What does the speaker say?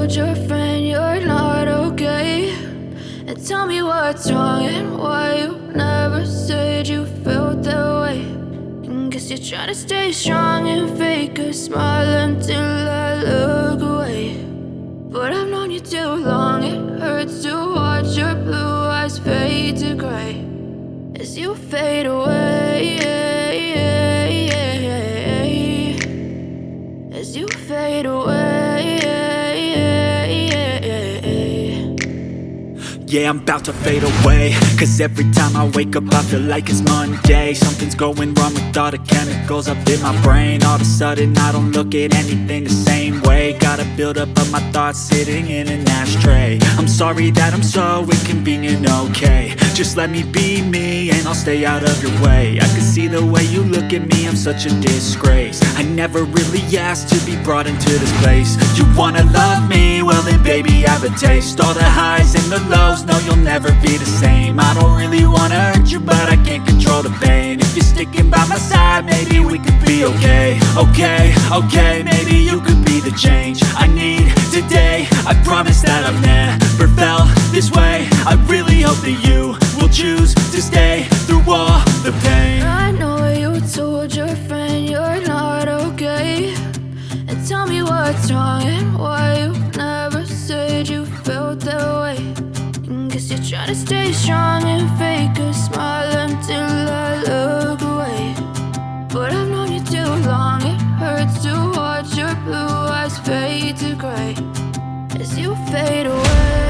told your friend you're not okay, and tell me what's wrong and why you never said you felt that way. And guess you're trying to stay strong and fake a smile until I look away. But I've known you too long, it hurts to watch your blue eyes fade to gray as you fade away, as you fade away. Yeah, I'm about to fade away, cause every time I wake up I feel like it's Monday. Something's going wrong with all the chemicals up in my brain. All of a sudden I don't look at anything the same way. Got a build up of my thoughts sitting in an ashtray. I'm sorry that I'm so inconvenient, okay. Just let me be me and I'll stay out of your way. I can see the way you look at me, I'm such a disgrace. I never really asked to be brought into this place. You wanna love me? Well then baby have a taste. All the highs and the lows, no, you'll never be the same. I don't really wanna hurt you, but I can't control the pain. If you're sticking by my side, maybe we could be okay. Okay, maybe you could be the change I need today. I promise that I've never felt this way. I really hope that you will choose to stay through all the pain. I know you told your friend you're not okay, and tell me what's wrong and why you never said you felt that way. Guess you're trying to stay strong and fake a smile until I look away. But I've known you too long, it hurts to watch your blue eyes fade to gray as you fade away.